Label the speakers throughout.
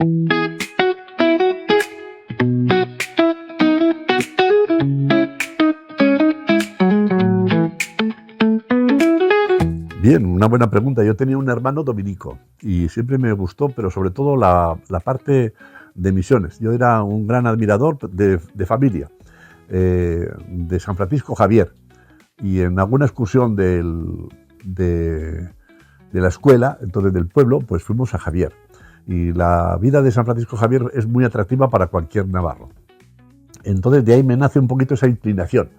Speaker 1: Bien, una buena pregunta. Yo tenía un hermano dominico y siempre me gustó, pero sobre todo la parte de misiones. Yo era un gran admirador de familia, de San Francisco Javier. Y en alguna excursión de la escuela, entonces del pueblo, pues fuimos a Javier. Y la vida de San Francisco Javier es muy atractiva para cualquier navarro. Entonces de ahí me nace un poquito esa inclinación.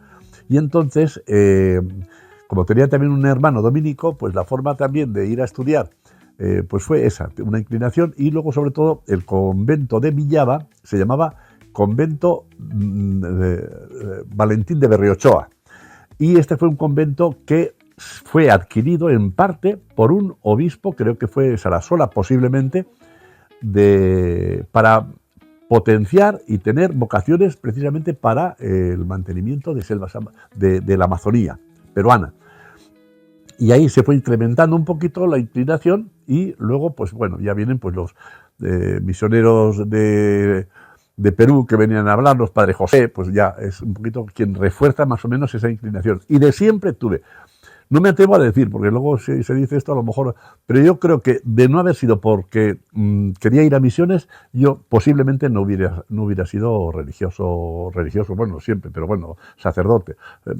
Speaker 1: Y entonces, como tenía también un hermano dominico, pues la forma también de ir a estudiar pues fue esa, una inclinación. Y luego, sobre todo, el convento de Villaba se llamaba Convento Valentín de Berriochoa. Y este fue un convento que fue adquirido en parte por un obispo, creo que fue Sarasola posiblemente, para potenciar y tener vocaciones precisamente para el mantenimiento de selvas de la Amazonía peruana. Y ahí se fue incrementando un poquito la inclinación y luego, pues bueno, ya vienen pues los misioneros de Perú que venían a hablarnos, Padre José, pues ya es un poquito quien refuerza más o menos esa inclinación. Y de siempre tuve. No me atrevo a decir, porque luego se dice esto a lo mejor, pero yo creo que de no haber sido porque quería ir a misiones, yo posiblemente no hubiera sido religioso, bueno, siempre, pero bueno, sacerdote.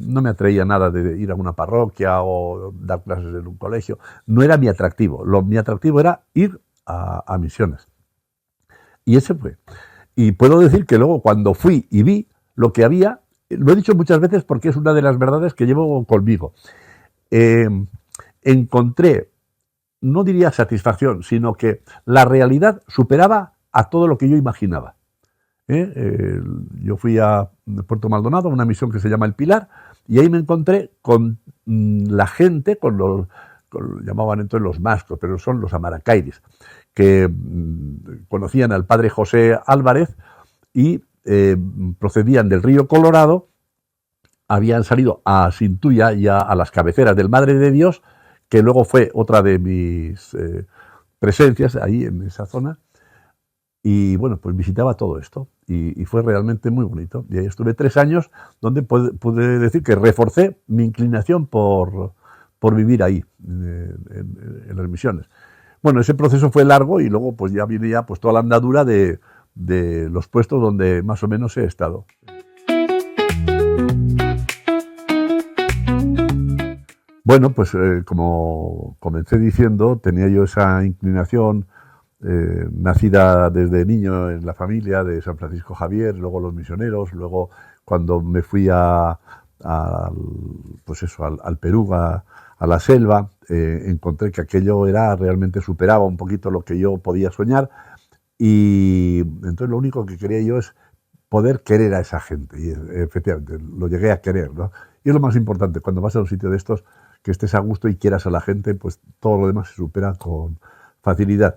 Speaker 1: No me atraía nada de ir a una parroquia o dar clases en un colegio. No era mi atractivo. Mi atractivo era ir a misiones. Y ese fue. Y puedo decir que luego cuando fui y vi lo que había, lo he dicho muchas veces porque es una de las verdades que llevo conmigo. Encontré, no diría satisfacción, sino que la realidad superaba a todo lo que yo imaginaba. Yo fui a Puerto Maldonado, a una misión que se llama El Pilar, y ahí me encontré con la gente, llamaban entonces los mascos, pero son los amaracairis, que conocían al padre José Álvarez y procedían del río Colorado. Habían salido a Sintuya y a las cabeceras del Madre de Dios, que luego fue otra de mis presencias ahí en esa zona. Y bueno, pues visitaba todo esto y fue realmente muy bonito. Y ahí estuve 3 años donde pude decir que reforcé mi inclinación por vivir ahí, en las misiones. Bueno, ese proceso fue largo y luego pues ya viene pues toda la andadura de los puestos donde más o menos he estado. Bueno, pues como comencé diciendo, tenía yo esa inclinación nacida desde niño en la familia de San Francisco Javier, luego los misioneros, luego cuando me fui pues eso, al Perú, a la selva, encontré que aquello realmente superaba un poquito lo que yo podía soñar y entonces lo único que quería yo es poder querer a esa gente y efectivamente lo llegué a querer, ¿no? Y es lo más importante, cuando vas a un sitio de estos, que estés a gusto y quieras a la gente, pues todo lo demás se supera con facilidad.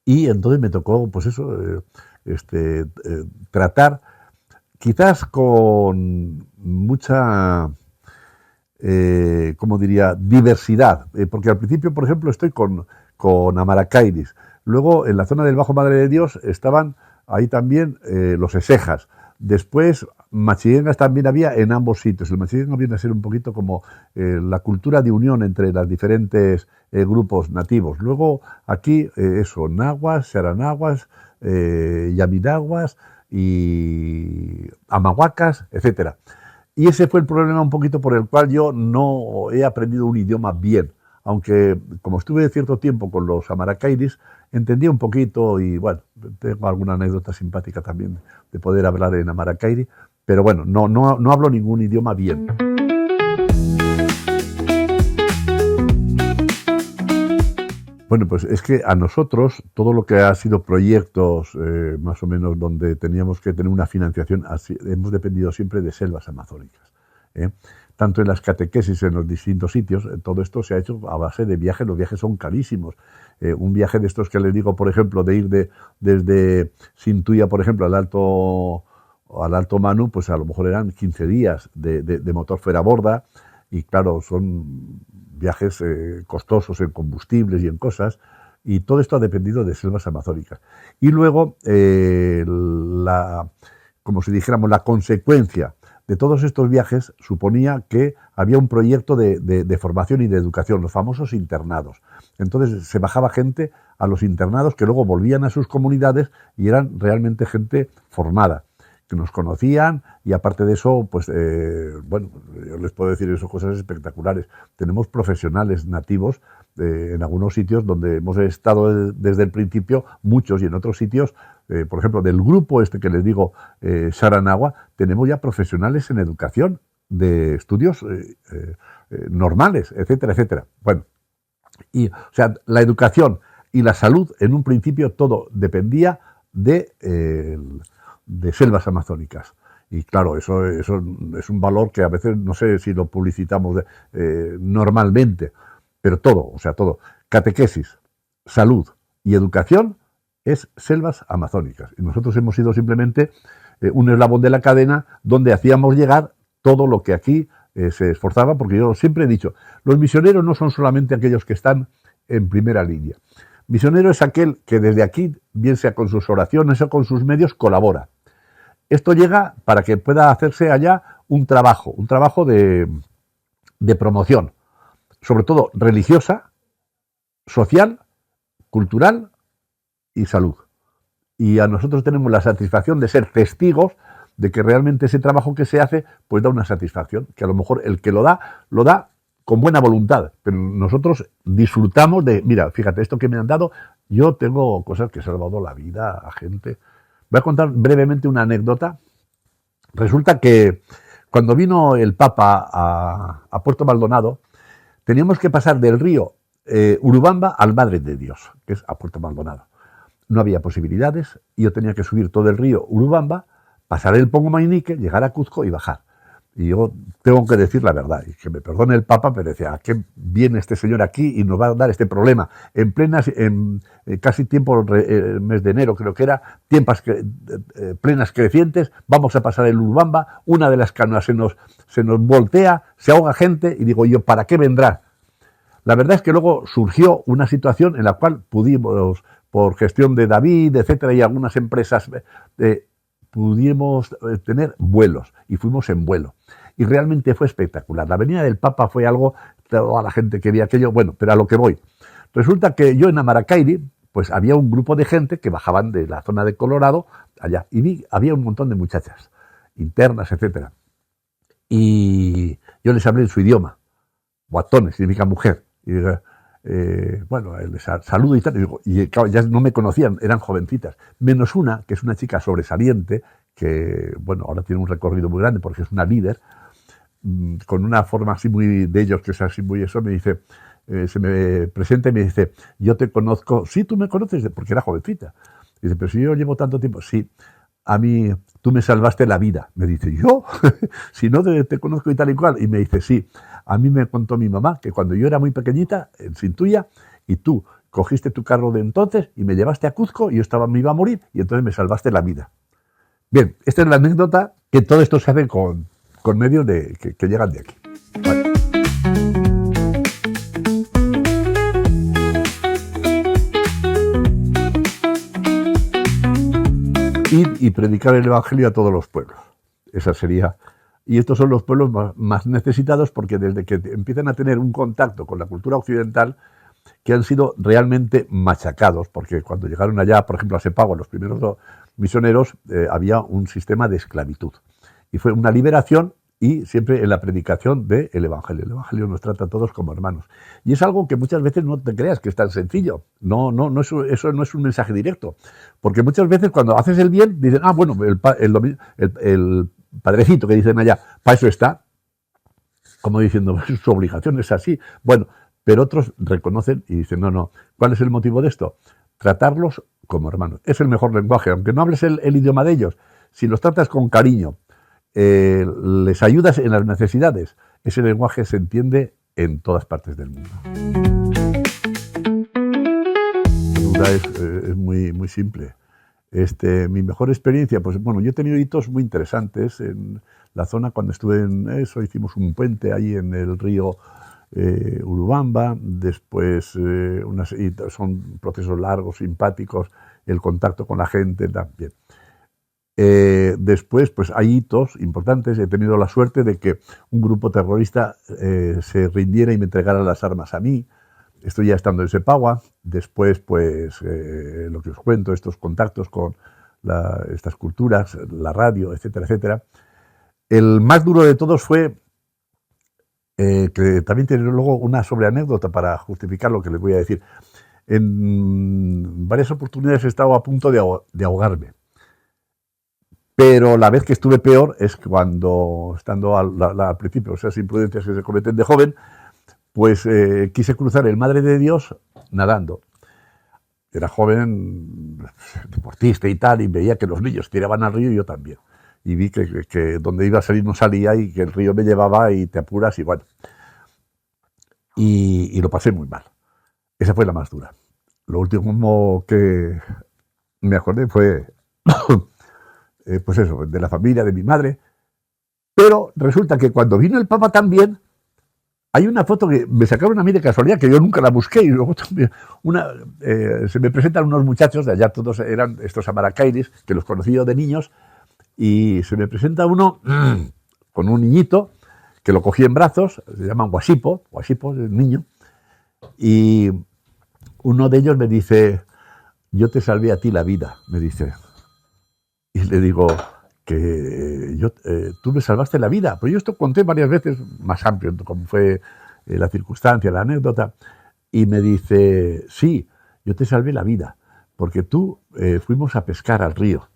Speaker 1: Y entonces me tocó, pues eso, tratar, quizás con mucha, ¿cómo diría?, diversidad. Porque al principio, por ejemplo, estoy con amaracairis. Luego, en la zona del Bajo Madre de Dios, estaban ahí también los esejas. Después, machiguengas también había en ambos sitios. El machiguenga viene a ser un poquito como la cultura de unión entre los diferentes grupos nativos. Luego, aquí, nahuas, xaranaguas, yaminaguas y amahuacas, etcétera. Y ese fue el problema un poquito por el cual yo no he aprendido un idioma bien. Aunque, como estuve cierto tiempo con los amaracairis, entendí un poquito y, bueno, tengo alguna anécdota simpática también de poder hablar en amaracairi, pero bueno, no hablo ningún idioma bien. Bueno, pues es que a nosotros, todo lo que ha sido proyectos más o menos donde teníamos que tener una financiación, hemos dependido siempre de selvas amazónicas. Tanto en las catequesis en los distintos sitios, todo esto se ha hecho a base de viajes. Los viajes son carísimos. Un viaje de estos que les digo, por ejemplo, de ir desde Sintuya, por ejemplo, al Alto Manu, pues a lo mejor eran 15 días de motor fuera borda, y claro, son viajes costosos en combustibles y en cosas, Y todo esto ha dependido de selvas amazónicas. Y luego, como si dijéramos, la consecuencia de todos estos viajes suponía que había un proyecto de formación y de educación, los famosos internados. Entonces se bajaba gente a los internados que luego volvían a sus comunidades y eran realmente gente formada, que nos conocían, y aparte de eso, pues bueno, yo les puedo decir eso, cosas espectaculares. Tenemos profesionales nativos en algunos sitios donde hemos estado desde el principio, muchos, y en otros sitios, por ejemplo, del grupo este que les digo, Saranagua, tenemos ya profesionales en educación de estudios normales, etcétera, etcétera. Bueno, y, o sea, la educación y la salud, en un principio todo dependía de selvas amazónicas. Y claro, eso es un valor que a veces no sé si lo publicitamos normalmente, pero todo, o sea, todo. Catequesis, salud y educación es selvas amazónicas. Y nosotros hemos sido simplemente un eslabón de la cadena donde hacíamos llegar todo lo que aquí se esforzaba, porque yo siempre he dicho, los misioneros no son solamente aquellos que están en primera línea. Misionero es aquel que desde aquí, bien sea con sus oraciones o con sus medios, colabora. Esto llega para que pueda hacerse allá un trabajo de promoción, sobre todo religiosa, social, cultural y salud. Y a nosotros tenemos la satisfacción de ser testigos de que realmente ese trabajo que se hace pues da una satisfacción, que a lo mejor el que lo da con buena voluntad, pero nosotros disfrutamos de, mira, fíjate, esto que me han dado, yo tengo cosas que he salvado la vida a gente. Voy a contar brevemente una anécdota. Resulta que cuando vino el Papa a Puerto Maldonado, teníamos que pasar del río Urubamba al Madre de Dios, que es a Puerto Maldonado. No había posibilidades, y yo tenía que subir todo el río Urubamba, pasar el Pongo Mainique, llegar a Cuzco y bajar. Y yo tengo que decir la verdad, y que me perdone el Papa, pero decía, ¿a qué viene este señor aquí y nos va a dar este problema? En casi tiempo, el mes de enero creo que era, plenas crecientes, vamos a pasar el Urubamba, una de las canoas se nos voltea, se ahoga gente, y digo yo, ¿para qué vendrá? La verdad es que luego surgió una situación en la cual pudimos, por gestión de David, etcétera, y algunas empresas, pudimos tener vuelos, y fuimos en vuelo. Y realmente fue espectacular. La venida del Papa fue algo, toda la gente quería aquello, bueno, pero a lo que voy. Resulta que yo en Amaracairi, pues había un grupo de gente que bajaban de la zona de Colorado allá, y había un montón de muchachas, internas, etcétera. Y yo les hablé en su idioma, Guatone, significa mujer. Y bueno, les saludo y tal, y claro, ya no me conocían, eran jovencitas, menos una, que es una chica sobresaliente, que bueno, ahora tiene un recorrido muy grande porque es una líder, con una forma así muy de ellos, que es así muy eso, me dice, se me presenta y me dice, yo te conozco, sí, tú me conoces, porque era jovencita. Dice, pero si yo llevo tanto tiempo, sí, a mí tú me salvaste la vida. Me dice, ¿yo? Si no te conozco y tal y cual. Y me dice, sí, a mí me contó mi mamá que cuando yo era muy pequeñita, sin tuya, y tú cogiste tu carro de entonces y me llevaste a Cuzco, y yo me iba a morir, y entonces me salvaste la vida. Bien, esta es la anécdota, que todo esto se hace con medios que llegan de aquí. Vale. Ir y predicar el Evangelio a todos los pueblos. Esa sería. Y estos son los pueblos más necesitados, porque desde que empiezan a tener un contacto con la cultura occidental, que han sido realmente machacados, porque cuando llegaron allá, por ejemplo, a Sepago, los primeros misioneros, había un sistema de esclavitud. Y fue una liberación, y siempre en la predicación del Evangelio. El Evangelio nos trata a todos como hermanos. Y es algo que muchas veces no te creas que es tan sencillo. No, eso no es un mensaje directo. Porque muchas veces cuando haces el bien, dicen, bueno, el padrecito que dicen allá, para eso está. Como diciendo, su obligación es así. Bueno, pero otros reconocen y dicen, no. ¿Cuál es el motivo de esto? Tratarlos como hermanos. Es el mejor lenguaje. Aunque no hables el idioma de ellos, si los tratas con cariño, les ayudas en las necesidades, ese lenguaje se entiende en todas partes del mundo. La duda es muy, muy simple. Mi mejor experiencia, pues bueno, yo he tenido hitos muy interesantes en la zona. Cuando estuve en eso, hicimos un puente ahí en el río Urubamba, después y son procesos largos, simpáticos, el contacto con la gente también. Después, pues hay hitos importantes. He tenido la suerte de que un grupo terrorista se rindiera y me entregara las armas a mí. Estoy ya estando en Sepagua. Después, pues, lo que os cuento, estos contactos con estas culturas, la radio, etcétera, etcétera. El más duro de todos fue, que también tiene luego una sobreanécdota para justificar lo que les voy a decir. En varias oportunidades he estado a punto de ahogarme. Pero la vez que estuve peor es cuando, estando al principio, esas imprudencias que se cometen de joven, pues quise cruzar el Madre de Dios nadando. Era joven, deportista y tal, y veía que los niños tiraban al río y yo también. Y vi que donde iba a salir no salía y que el río me llevaba y te apuras y bueno. Y lo pasé muy mal. Esa fue la más dura. Lo último que me acordé fue... pues eso, de la familia, de mi madre. Pero resulta que cuando vino el Papa también, hay una foto que me sacaron a mí de casualidad, que yo nunca la busqué, y luego también se me presentan unos muchachos, de allá todos eran estos amaracairis, que los conocí yo de niños, y se me presenta uno con un niñito, que lo cogí en brazos, se llaman Guasipo, el niño, y uno de ellos me dice, yo te salvé a ti la vida, me dice. Y le digo que tú me salvaste la vida. Pero yo esto conté varias veces, más amplio, como fue la circunstancia, la anécdota. Y me dice, sí, yo te salvé la vida, porque tú fuimos a pescar al río.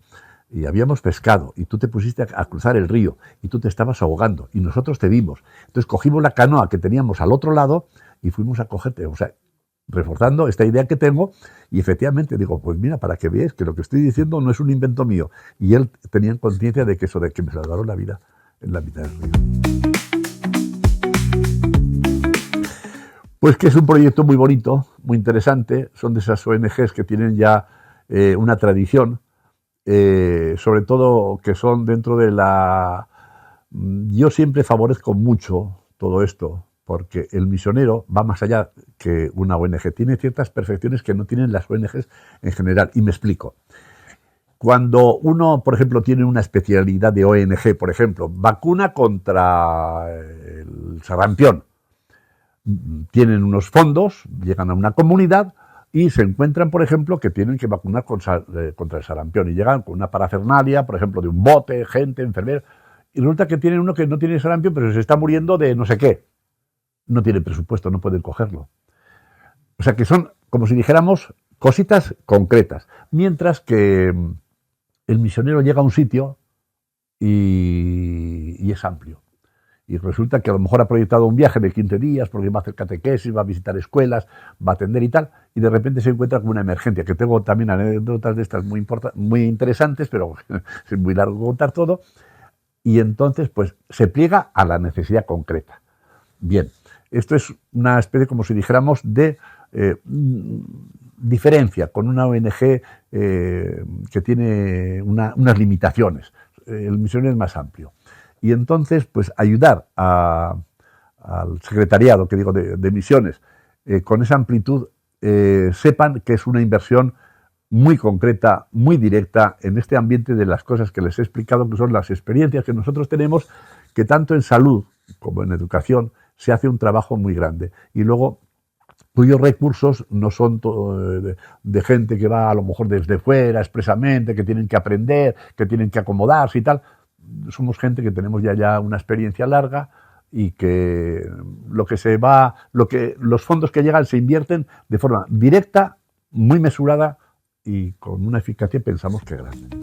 Speaker 1: Y habíamos pescado, y tú te pusiste a cruzar el río, y tú te estabas ahogando, y nosotros te vimos. Entonces cogimos la canoa que teníamos al otro lado y fuimos a cogerte. O sea, reforzando esta idea que tengo, y efectivamente digo, pues mira, para que veáis que lo que estoy diciendo no es un invento mío. Y él tenía conciencia de que eso, de que me salvaron la vida en la mitad del río. Pues que es un proyecto muy bonito, muy interesante. Son de esas ONGs que tienen ya una tradición, sobre todo que son dentro de la... Yo siempre favorezco mucho todo esto, porque el misionero va más allá que una ONG. Tiene ciertas perfecciones que no tienen las ONGs en general. Y me explico. Cuando uno, por ejemplo, tiene una especialidad de ONG, por ejemplo, vacuna contra el sarampión, tienen unos fondos, llegan a una comunidad y se encuentran, por ejemplo, que tienen que vacunar contra el sarampión. Y llegan con una parafernalia, por ejemplo, de un bote, gente, enfermeros. Y resulta que tienen uno que no tiene sarampión, pero se está muriendo de no sé qué. No tiene presupuesto, no pueden cogerlo. O sea que son, como si dijéramos, cositas concretas. Mientras que el misionero llega a un sitio y es amplio. Y resulta que a lo mejor ha proyectado un viaje de 15 días porque va a hacer catequesis, va a visitar escuelas, va a atender y tal, y de repente se encuentra con una emergencia, que tengo también anécdotas de estas muy interesantes, pero es muy largo contar todo, y entonces pues se pliega a la necesidad concreta. Bien. Esto es una especie, como si dijéramos, de diferencia con una ONG que tiene unas limitaciones. El misionero es más amplio. Y entonces, pues ayudar al secretariado, que digo, de misiones, con esa amplitud, sepan que es una inversión muy concreta, muy directa, en este ambiente de las cosas que les he explicado, que son las experiencias que nosotros tenemos, que tanto en salud como en educación, se hace un trabajo muy grande. Y luego, cuyos recursos no son de gente que va a lo mejor desde fuera expresamente, que tienen que aprender, que tienen que acomodarse y tal. Somos gente que tenemos ya una experiencia larga y que los fondos que llegan se invierten de forma directa, muy mesurada y con una eficacia pensamos que grande.